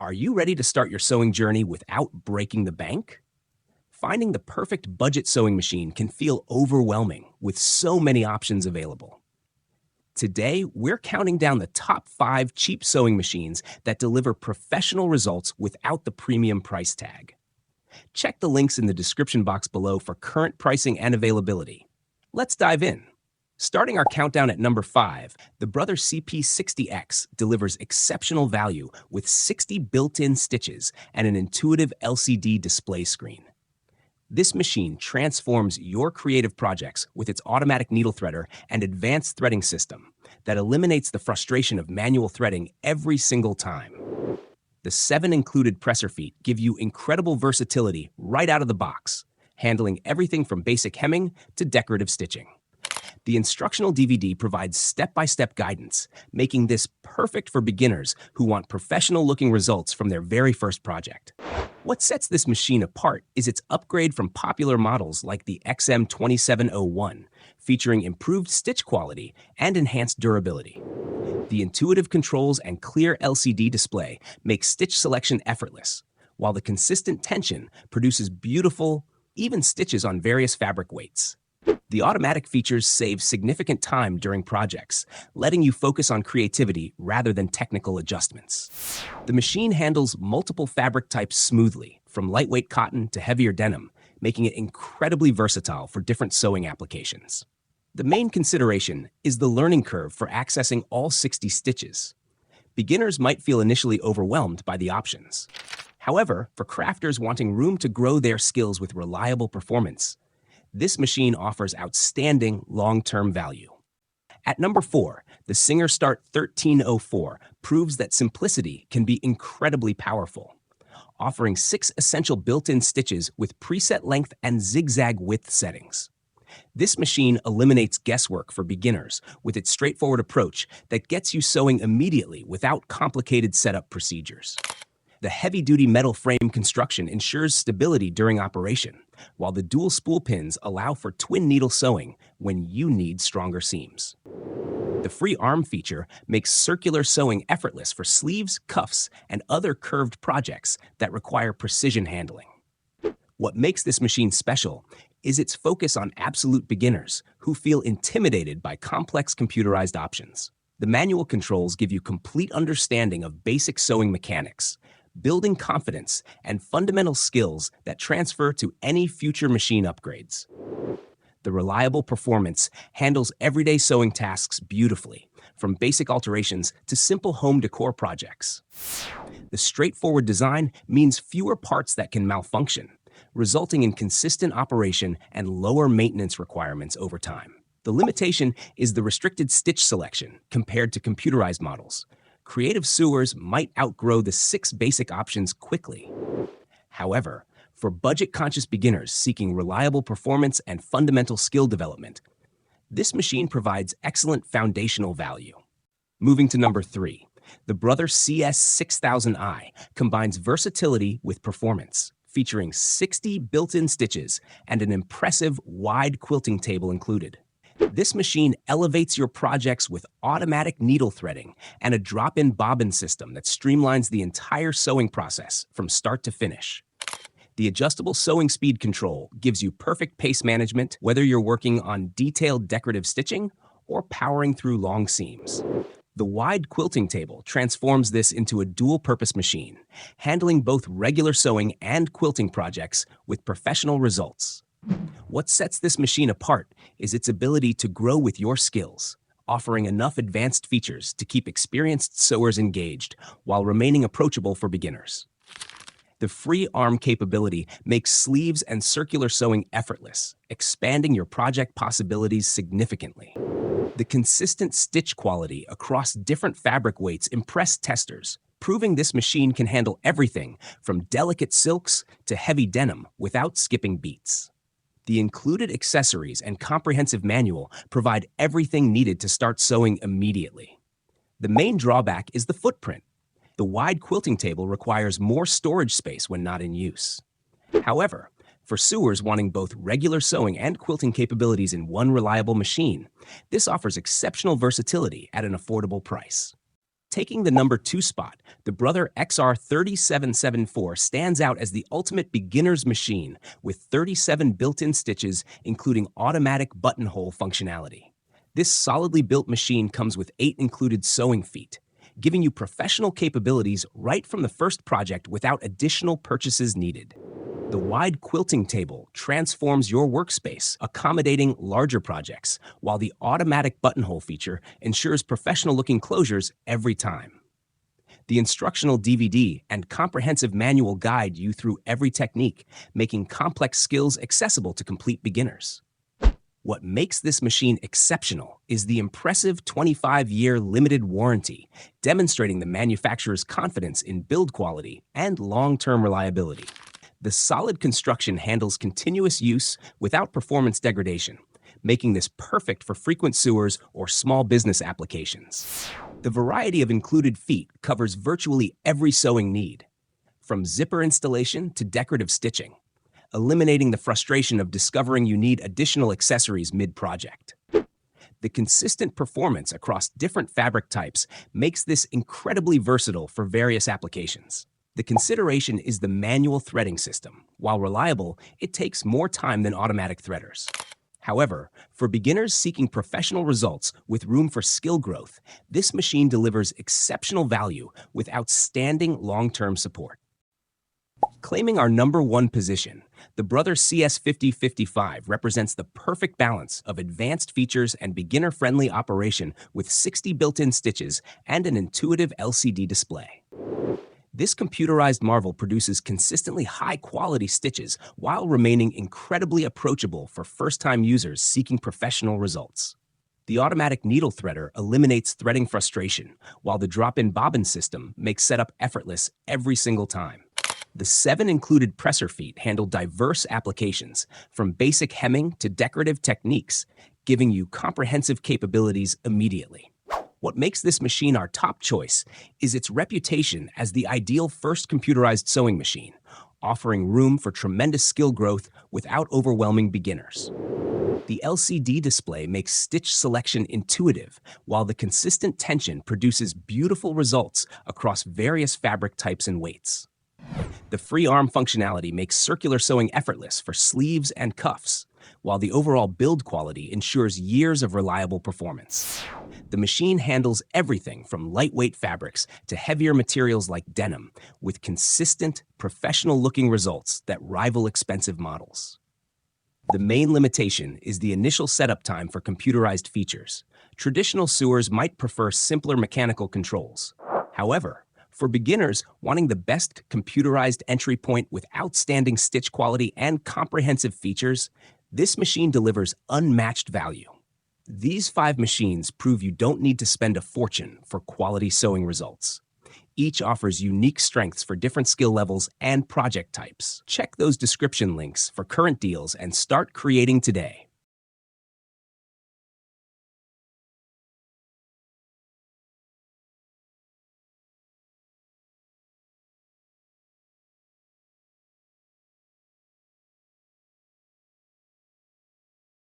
Are you ready to start your sewing journey without breaking the bank? Finding the perfect budget sewing machine can feel overwhelming with so many options available. Today, we're counting down the top 5 cheap sewing machines that deliver professional results without the premium price tag. Check the links in the description box below for current pricing and availability. Let's dive in. Starting our countdown at number 5, the Brother CP60X delivers exceptional value with 60 built-in stitches and an intuitive LCD display screen. This machine transforms your creative projects with its automatic needle threader and advanced threading system that eliminates the frustration of manual threading every single time. The 7 included presser feet give you incredible versatility right out of the box, handling everything from basic hemming to decorative stitching. The instructional DVD provides step-by-step guidance, making this perfect for beginners who want professional-looking results from their very first project. What sets this machine apart is its upgrade from popular models like the XM2701, featuring improved stitch quality and enhanced durability. The intuitive controls and clear LCD display make stitch selection effortless, while the consistent tension produces beautiful, even stitches on various fabric weights. The automatic features save significant time during projects, letting you focus on creativity rather than technical adjustments. The machine handles multiple fabric types smoothly, from lightweight cotton to heavier denim, making it incredibly versatile for different sewing applications. The main consideration is the learning curve for accessing all 60 stitches. Beginners might feel initially overwhelmed by the options. However, for crafters wanting room to grow their skills with reliable performance, this machine offers outstanding long-term value. At number 4, the Singer Start 1304 proves that simplicity can be incredibly powerful, offering 6 essential built-in stitches with preset length and zigzag width settings. This machine eliminates guesswork for beginners with its straightforward approach that gets you sewing immediately without complicated setup procedures. The heavy-duty metal frame construction ensures stability during operation, while the dual spool pins allow for twin needle sewing when you need stronger seams. The free arm feature makes circular sewing effortless for sleeves, cuffs, and other curved projects that require precision handling. What makes this machine special is its focus on absolute beginners who feel intimidated by complex computerized options. The manual controls give you complete understanding of basic sewing mechanics, building confidence and fundamental skills that transfer to any future machine upgrades. The reliable performance handles everyday sewing tasks beautifully, from basic alterations to simple home decor projects. The straightforward design means fewer parts that can malfunction, resulting in consistent operation and lower maintenance requirements over time. The limitation is the restricted stitch selection compared to computerized models. Creative sewers might outgrow the 6 basic options quickly. However, for budget-conscious beginners seeking reliable performance and fundamental skill development, this machine provides excellent foundational value. Moving to number 3, the Brother CS6000i combines versatility with performance, featuring 60 built-in stitches and an impressive wide quilting table included. This machine elevates your projects with automatic needle threading and a drop-in bobbin system that streamlines the entire sewing process from start to finish. The adjustable sewing speed control gives you perfect pace management whether you're working on detailed decorative stitching or powering through long seams. The wide quilting table transforms this into a dual-purpose machine, handling both regular sewing and quilting projects with professional results. What sets this machine apart is its ability to grow with your skills, offering enough advanced features to keep experienced sewers engaged while remaining approachable for beginners. The free arm capability makes sleeves and circular sewing effortless, expanding your project possibilities significantly. The consistent stitch quality across different fabric weights impressed testers, proving this machine can handle everything from delicate silks to heavy denim without skipping beats. The included accessories and comprehensive manual provide everything needed to start sewing immediately. The main drawback is the footprint. The wide quilting table requires more storage space when not in use. However, for sewers wanting both regular sewing and quilting capabilities in one reliable machine, this offers exceptional versatility at an affordable price. Taking the number 2 spot, the Brother XR3774 stands out as the ultimate beginner's machine with 37 built-in stitches, including automatic buttonhole functionality. This solidly built machine comes with 8 included sewing feet, giving you professional capabilities right from the first project without additional purchases needed. The wide quilting table transforms your workspace, accommodating larger projects, while the automatic buttonhole feature ensures professional-looking closures every time. The instructional DVD and comprehensive manual guide you through every technique, making complex skills accessible to complete beginners. What makes this machine exceptional is the impressive 25-year limited warranty, demonstrating the manufacturer's confidence in build quality and long-term reliability. The solid construction handles continuous use without performance degradation, making this perfect for frequent sewers or small business applications. The variety of included feet covers virtually every sewing need, from zipper installation to decorative stitching, eliminating the frustration of discovering you need additional accessories mid-project. The consistent performance across different fabric types makes this incredibly versatile for various applications. The consideration is the manual threading system. While reliable, it takes more time than automatic threaders. However, for beginners seeking professional results with room for skill growth, this machine delivers exceptional value with outstanding long-term support. Claiming our number 1 position, the Brother CS5055 represents the perfect balance of advanced features and beginner-friendly operation with 60 built-in stitches and an intuitive LCD display. This computerized marvel produces consistently high-quality stitches while remaining incredibly approachable for first-time users seeking professional results. The automatic needle threader eliminates threading frustration, while the drop-in bobbin system makes setup effortless every single time. The 7 included presser feet handle diverse applications, from basic hemming to decorative techniques, giving you comprehensive capabilities immediately. What makes this machine our top choice is its reputation as the ideal first computerized sewing machine, offering room for tremendous skill growth without overwhelming beginners. The LCD display makes stitch selection intuitive, while the consistent tension produces beautiful results across various fabric types and weights. The free arm functionality makes circular sewing effortless for sleeves and cuffs, while the overall build quality ensures years of reliable performance. The machine handles everything from lightweight fabrics to heavier materials like denim, with consistent, professional-looking results that rival expensive models. The main limitation is the initial setup time for computerized features. Traditional sewers might prefer simpler mechanical controls. However, for beginners wanting the best computerized entry point with outstanding stitch quality and comprehensive features, this machine delivers unmatched value. These 5 machines prove you don't need to spend a fortune for quality sewing results. Each offers unique strengths for different skill levels and project types. Check those description links for current deals and start creating today.